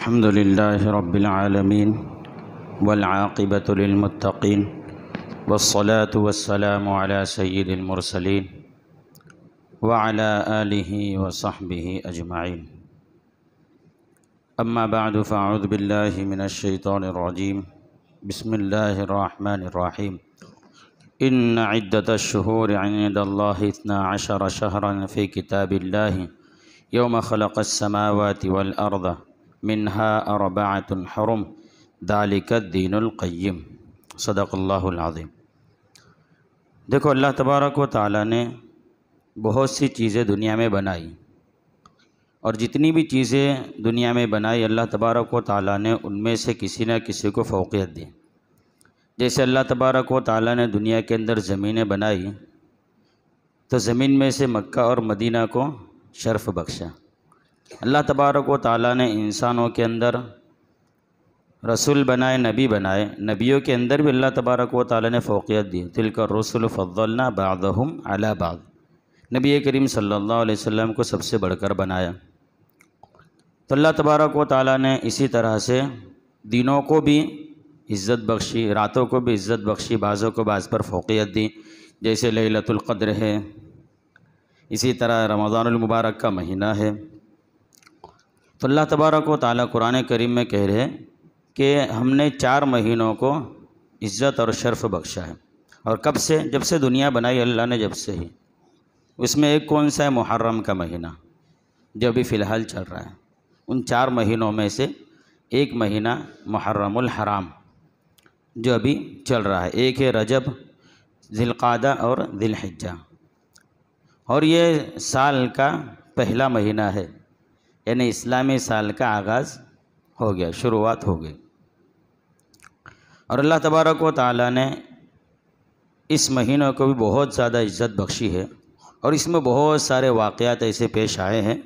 الحمد لله رب العالمين والعاقبة للمتقين والصلاة والسلام على سيد المرسلين وعلى آله وصحبه أجمعين. أما بعد فأعوذ بالله من الشيطان الرجيم. بسم الله الرحمن الرحيم. إن عدة الشهور عند الله 12 شهرا في كتاب الله يوم خلق السماوات والأرض منها 4 حرم ذلك الدين القیم. صدق اللہ العظیم. دیکھو، اللہ تبارک و تعالیٰ نے بہت سی چیزیں دنیا میں بنائی، اور جتنی بھی چیزیں دنیا میں بنائی اللہ تبارک و تعالیٰ نے ان میں سے کسی نہ کسی کو فوقیت دی. جیسے اللہ تبارک و تعالیٰ نے دنیا کے اندر زمینیں بنائی تو زمین میں سے مکہ اور مدینہ کو شرف بخشا. اللہ تبارک و تعالیٰ نے انسانوں کے اندر رسول بنائے، نبی بنائے، نبیوں کے اندر بھی اللہ تبارک و تعالیٰ نے فوقیت دی. تلک الرسل فضلنا بعضهم علی بعض. نبی کریم صلی اللہ علیہ وسلم کو سب سے بڑھ کر بنایا. تو اللہ تبارک و تعالیٰ نے اسی طرح سے دینوں کو بھی عزت بخشی، راتوں کو بھی عزت بخشی، بعضوں کو بعض پر فوقیت دی. جیسے لیلۃ القدر ہے، اسی طرح رمضان المبارک کا مہینہ ہے. تو اللہ تبارک و تعالیٰ قرآن کریم میں کہہ رہے کہ ہم نے 4 مہینوں کو عزت اور شرف بخشا ہے. اور کب سے؟ جب سے دنیا بنائی اللہ نے، جب سے ہی. اس میں ایک کون سا ہے؟ محرم کا مہینہ جو ابھی فی الحال چل رہا ہے. ان 4 مہینوں میں سے ایک مہینہ محرم الحرام جو ابھی چل رہا ہے. ایک ہے رجب، ذی القعدہ اور ذی الحجہ. اور یہ سال کا پہلا مہینہ ہے، یعنی اسلامی سال کا آغاز ہو گیا، شروعات ہو گئی. اور اللہ تبارک و تعالیٰ نے اس مہینوں کو بھی بہت زیادہ عزت بخشی ہے، اور اس میں بہت سارے واقعات ایسے پیش آئے ہیں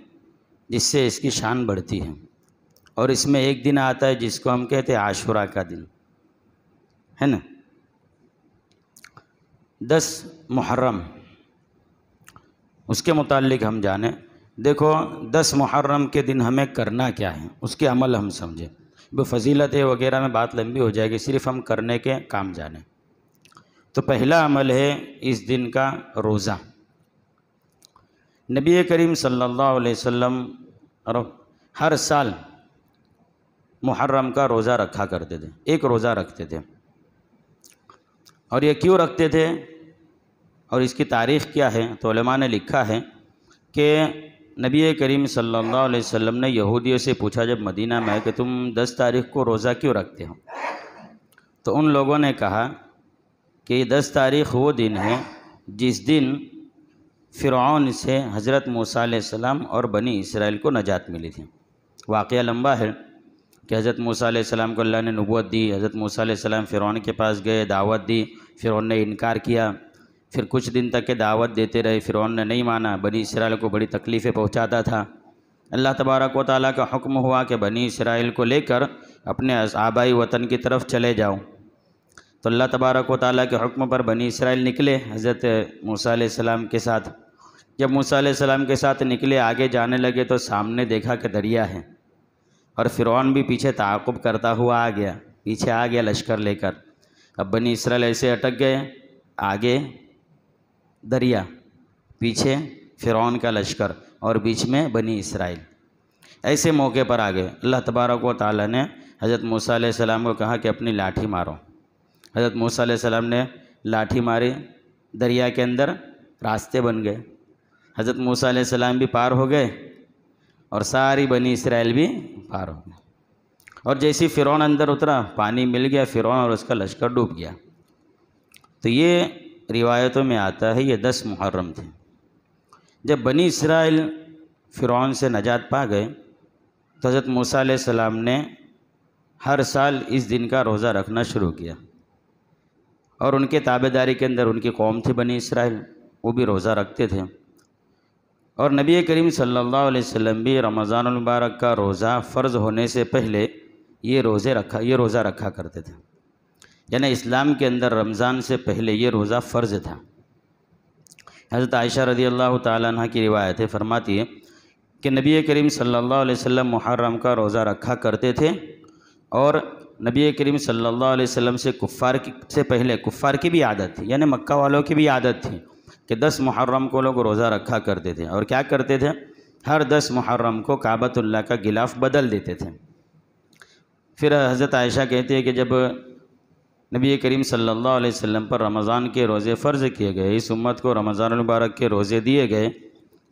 جس سے اس کی شان بڑھتی ہے. اور اس میں ایک دن آتا ہے جس کو ہم کہتے ہیں عاشوراء کا دن، ہے نا. 10 محرم، اس کے متعلق ہم جانیں. دیکھو، 10 محرم کے دن ہمیں کرنا کیا ہے، اس کے عمل ہم سمجھیں. فضیلت وغیرہ میں بات لمبی ہو جائے گی، صرف ہم کرنے کے کام جانیں. تو پہلا عمل ہے اس دن کا روزہ. نبی کریم صلی اللہ علیہ وسلم ہر سال محرم کا روزہ رکھا کرتے تھے، ایک روزہ رکھتے تھے. اور یہ کیوں رکھتے تھے اور اس کی تاریخ کیا ہے؟ تو علماء نے لکھا ہے کہ نبی کریم صلی اللہ علیہ وسلم نے یہودیوں سے پوچھا جب مدینہ میں آئے کہ تم 10 تاریخ کو روزہ کیوں رکھتے ہو؟ تو ان لوگوں نے کہا کہ یہ 10 تاریخ وہ دن ہے جس دن فرعون سے حضرت موسیٰ علیہ السلام اور بنی اسرائیل کو نجات ملی تھی. واقعہ لمبا ہے کہ حضرت موسیٰ علیہ السلام کو اللہ نے نبوت دی. حضرت موسیٰ علیہ السلام فرعون کے پاس گئے، دعوت دی. فرعون نے انکار کیا. پھر کچھ دن تک کہ دعوت دیتے رہے، فرعون نے نہیں مانا. بنی اسرائیل کو بڑی تکلیفیں پہنچاتا تھا. اللہ تبارک و تعالیٰ کا حکم ہوا کہ بنی اسرائیل کو لے کر اپنے آبائی وطن کی طرف چلے جاؤ. تو اللہ تبارک و تعالیٰ کے حکم پر بنی اسرائیل نکلے حضرت موسیٰ علیہ السلام کے ساتھ. جب موسیٰ علیہ السلام کے ساتھ نکلے، آگے جانے لگے تو سامنے دیکھا کہ دریا ہے، اور فرعون بھی پیچھے تعاقب کرتا ہوا آ گیا، پیچھے آ گیا لشکر لے کر. اب بنی اسرائیل ایسے اٹک گئے، آگے دریا، پیچھے فرعون کا لشکر اور بیچ میں بنی اسرائیل. ایسے موقع پر آ گئے. اللہ تبارک و تعالیٰ نے حضرت موسیٰ علیہ السلام کو کہا کہ اپنی لاٹھی مارو. حضرت موسیٰ علیہ السلام نے لاٹھی ماری، دریا کے اندر راستے بن گئے. حضرت موسیٰ علیہ السلام بھی پار ہو گئے اور ساری بنی اسرائیل بھی پار ہو گئے. اور جیسی فرعون اندر اترا، پانی مل گیا، فرعون اور اس کا لشکر ڈوب گیا. تو یہ روایتوں میں آتا ہے یہ 10 محرم تھے. جب بنی اسرائیل فرعون سے نجات پا گئے تو حضرت موسیٰ علیہ السلام نے ہر سال اس دن کا روزہ رکھنا شروع کیا. اور ان کے تابعداری کے اندر ان کی قوم تھی بنی اسرائیل، وہ بھی روزہ رکھتے تھے. اور نبی کریم صلی اللہ علیہ وسلم بھی رمضان المبارک کا روزہ فرض ہونے سے پہلے یہ روزہ رکھا کرتے تھے. یعنی اسلام کے اندر رمضان سے پہلے یہ روزہ فرض تھا. حضرت عائشہ رضی اللہ تعالیٰ عنہ کی روایت ہے، فرماتی ہے کہ نبی کریم صلی اللہ علیہ وسلم محرم کا روزہ رکھا کرتے تھے، اور نبی کریم صلی اللہ علیہ وسلم سے پہلے کفار کی بھی عادت تھی، یعنی مکہ والوں کی بھی عادت تھی کہ 10 محرم کو لوگ روزہ رکھا کرتے تھے، اور کیا کرتے تھے، ہر 10 محرم کو کعبۃ اللہ کا غلاف بدل دیتے تھے۔ پھر حضرت عائشہ کہتی ہے کہ جب نبی کریم صلی اللہ علیہ وسلم پر رمضان کے روزے فرض کیے گئے، اس امت کو رمضان المبارک کے روزے دیے گئے،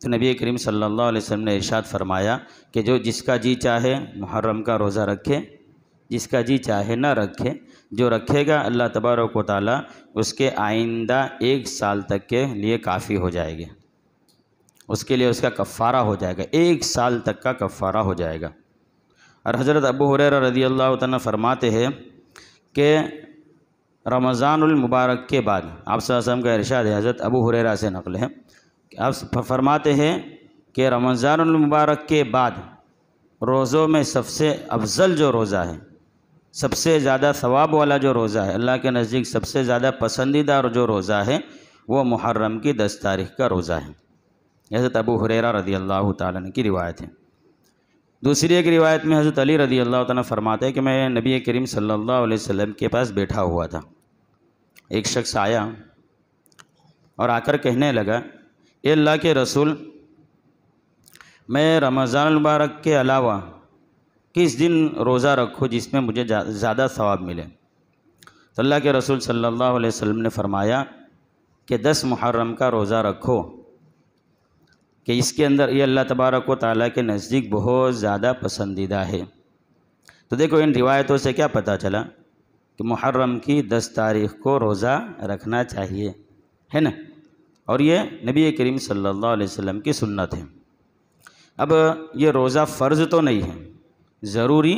تو نبی کریم صلی اللہ علیہ وسلم نے ارشاد فرمایا کہ جس کا جی چاہے محرم کا روزہ رکھے، جس کا جی چاہے نہ رکھے، جو رکھے گا اللہ تبارک و تعالیٰ اس کے آئندہ 1 سال تک کے لیے کافی ہو جائے گی، اس کے لیے اس کا کفارہ ہو جائے گا، 1 سال تک کا کفارہ ہو جائے گا۔ اور حضرت ابو ہریرہ رضی اللہ تعالیٰ فرماتے ہیں کہ رمضان المبارک کے بعد، آپ صلی اللہ علیہ وسلم کا ارشاد ہے، حضرت ابو ہریرہ سے نقل ہے، آپ فرماتے ہیں کہ رمضان المبارک کے بعد روزوں میں سب سے افضل جو روزہ ہے، سب سے زیادہ ثواب والا جو روزہ ہے، اللہ کے نزدیک سب سے زیادہ پسندیدہ جو روزہ ہے، وہ محرم کی 10 تاریخ کا روزہ ہے۔ حضرت ابو ہریرہ رضی اللہ تعالیٰ عنہ کی روایت ہے۔ دوسری ایک روایت میں حضرت علی رضی اللہ تعالیٰ فرماتے ہیں کہ میں نبی کریم صلی اللہ علیہ وسلم کے پاس بیٹھا ہوا تھا، ایک شخص آیا اور آ کر کہنے لگا، اے اللہ کے رسول، میں رمضان المبارک کے علاوہ کس دن روزہ رکھوں جس میں مجھے زیادہ ثواب ملے؟ تو اللہ کے رسول صلی اللہ علیہ وسلم نے فرمایا کہ 10 محرم کا روزہ رکھو، کہ اس کے اندر یہ اللہ تبارک و تعالیٰ کے نزدیک بہت زیادہ پسندیدہ ہے۔ تو دیکھو ان روایتوں سے کیا پتہ چلا کہ محرم کی 10 تاریخ کو روزہ رکھنا چاہیے، ہے نا، اور یہ نبی کریم صلی اللہ علیہ وسلم کی سنت ہے۔ اب یہ روزہ فرض تو نہیں ہے، ضروری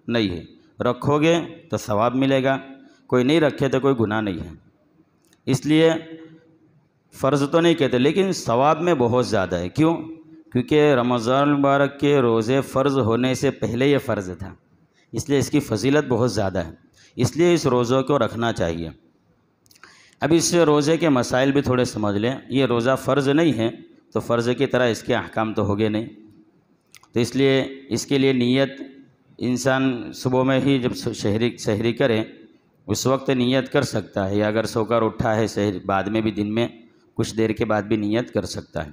نہیں ہے، رکھو گے تو ثواب ملے گا، کوئی نہیں رکھے تو کوئی گناہ نہیں ہے، اس لیے فرض تو نہیں کہتے، لیکن ثواب میں بہت زیادہ ہے۔ کیوں؟ کیونکہ رمضان المبارک کے روزے فرض ہونے سے پہلے یہ فرض تھا، اس لیے اس کی فضیلت بہت زیادہ ہے، اس لیے اس روزوں کو رکھنا چاہیے۔ اب اس روزے کے مسائل بھی تھوڑے سمجھ لیں۔ یہ روزہ فرض نہیں ہے تو فرض کی طرح اس کے احکام تو ہوگے نہیں، تو اس لیے اس کے لیے نیت انسان صبح میں ہی جب سحری کرے اس وقت نیت کر سکتا ہے، یا اگر سو کر اٹھا ہے بعد میں بھی دن میں کچھ دیر کے بعد بھی نیت کر سکتا ہے۔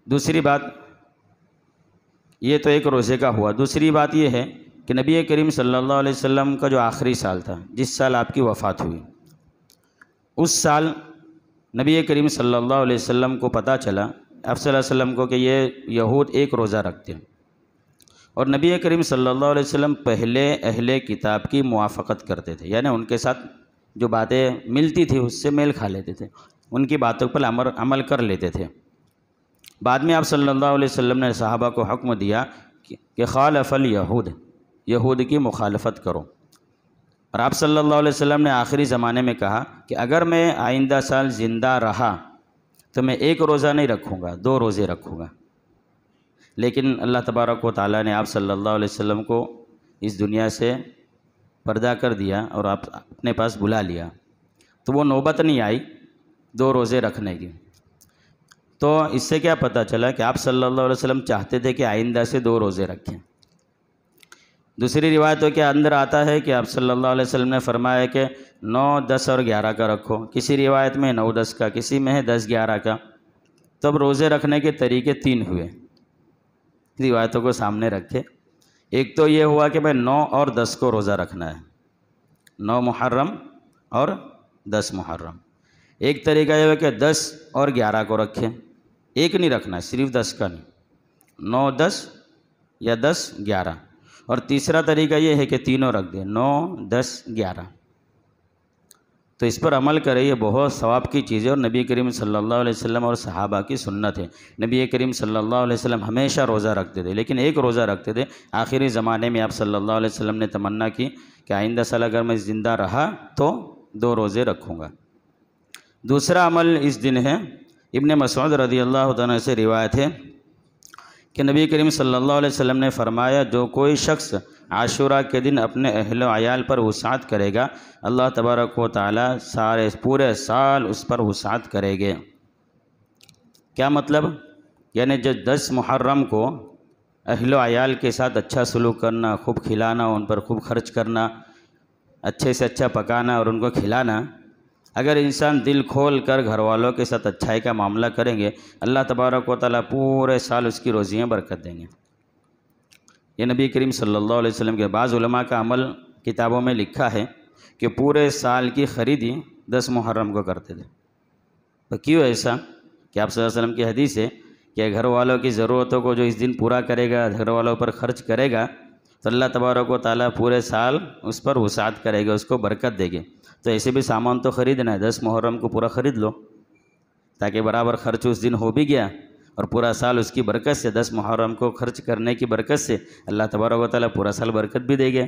دوسری بات یہ تو ایک روزے کا ہوا۔ دوسری بات یہ ہے کہ نبی کریم صلی اللہ علیہ وسلم کا جو آخری سال تھا، جس سال آپ کی وفات ہوئی، اس سال نبی کریم صلی اللہ علیہ وسلم کو پتہ چلا، آپ صلی اللہ علیہ وسلم کو، کہ یہ یہود ایک روزہ رکھتے ہیں، اور نبی کریم صلی اللہ علیہ وسلم پہلے اہل کتاب کی موافقت کرتے تھے، یعنی ان کے ساتھ جو باتیں ملتی تھی اس سے میل کھا لیتے تھے، ان کی باتوں پر عمل کر لیتے تھے۔ بعد میں آپ صلی اللہ علیہ وسلم نے صحابہ کو حکم دیا کہ خالف الیہود، یہود کی مخالفت کرو، اور آپ صلی اللہ علیہ وسلم نے آخری زمانے میں کہا کہ اگر میں آئندہ سال زندہ رہا تو میں 1 روزہ نہیں رکھوں گا، 2 روزے رکھوں گا، لیکن اللہ تبارک و تعالیٰ نے آپ صلی اللہ علیہ وسلم کو اس دنیا سے پردہ کر دیا اور آپ اپنے پاس بلا لیا، تو وہ نوبت نہیں آئی 2 روزے رکھنے کی۔ تو اس سے کیا پتہ چلا کہ آپ صلی اللہ علیہ وسلم چاہتے تھے کہ آئندہ سے 2 روزے رکھیں۔ دوسری روایتوں کے اندر آتا ہے کہ آپ صلی اللہ علیہ وسلم نے فرمایا کہ 9، 10 اور 11 کا رکھو، کسی روایت میں 9، 10 کا، کسی میں ہے 10، 11 کا۔ تب روزے رکھنے کے طریقے 3 ہوئے، روایتوں کو سامنے رکھے۔ ایک تو یہ ہوا کہ بھائی 9 اور 10 کو روزہ رکھنا ہے، 9 محرم اور 10 محرم۔ ایک طریقہ یہ ہے کہ 10 اور 11 کو رکھیں، ایک نہیں رکھنا ہے، صرف 10 کا نہیں، 9، 10 یا 10، 11۔ اور تیسرا طریقہ یہ ہے کہ تینوں رکھ دیں، 9، 10، 11۔ تو اس پر عمل کرے، یہ بہت ثواب کی چیز ہے، اور نبی کریم صلی اللہ علیہ وسلم اور صحابہ کی سنت ہے۔ نبی کریم صلی اللہ علیہ وسلم ہمیشہ روزہ رکھتے تھے، لیکن 1 روزہ رکھتے تھے۔ آخری زمانے میں آپ صلی اللہ علیہ وسلم نے تمنا کی کہ آئندہ سال اگر میں زندہ رہا تو 2 روزے رکھوں گا۔ دوسرا عمل اس دن ہے، ابن مسعود رضی اللہ عنہ سے روایت ہے کہ نبی کریم صلی اللہ علیہ وسلم نے فرمایا، جو کوئی شخص عاشورہ کے دن اپنے اہل و عیال پر وسعت کرے گا، اللہ تبارک و تعالیٰ پورے سال اس پر وسعت کرے گے۔ کیا مطلب؟ یعنی جو 10 محرم کو اہل و عیال کے ساتھ اچھا سلوک کرنا، خوب کھلانا، ان پر خوب خرچ کرنا، اچھے سے اچھا پکانا اور ان کو کھلانا، اگر انسان دل کھول کر گھر والوں کے ساتھ اچھائی کا معاملہ کریں گے، اللہ تبارک و تعالیٰ پورے سال اس کی روزیاں برکت دیں گے۔ یہ نبی کریم صلی اللہ علیہ وسلم کے بعض علماء کا عمل کتابوں میں لکھا ہے کہ پورے سال کی خریدی 10 محرم کو کرتے تھے۔ تو کیوں ایسا؟ کہ آپ صلی اللہ علیہ وسلم کی حدیث ہے کہ گھر والوں کی ضرورتوں کو جو اس دن پورا کرے گا، گھر والوں پر خرچ کرے گا، تو اللہ تبارک و تعالیٰ پورے سال اس پر وسعت کرے گا، اس کو برکت دے گے۔ تو ایسے بھی سامان تو خریدنا ہے، 10 محرم کو پورا خرید لو تاکہ برابر خرچ اس دن ہو بھی گیا، اور پورا سال اس کی برکت سے، 10 محرم کو خرچ کرنے کی برکت سے اللہ تبارک و تعالیٰ پورا سال برکت بھی دے گے۔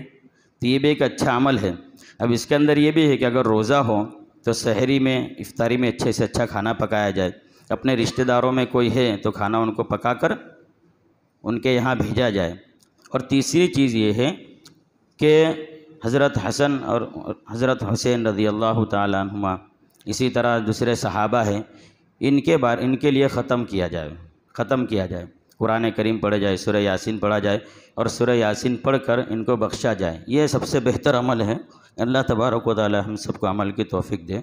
تو یہ بھی ایک اچھا عمل ہے۔ اب اس کے اندر یہ بھی ہے کہ اگر روزہ ہو تو سحری میں، افطاری میں اچھے سے اچھا کھانا پکایا جائے، اپنے رشتہ داروں میں کوئی ہے تو کھانا ان کو پکا کر ان کے یہاں بھیجا جائے۔ اور تیسری چیز یہ ہے کہ حضرت حسن اور حضرت حسین رضی اللہ تعالیٰ عنہما، اسی طرح دوسرے صحابہ ہیں، ان کے لیے ختم کیا جائے، قرآن کریم پڑھا جائے، سورہ یاسین پڑھا جائے، اور سورہ یاسین پڑھ کر ان کو بخشا جائے۔ یہ سب سے بہتر عمل ہے۔ اللہ تبارک و تعالی ہم سب کو عمل کی توفیق دے۔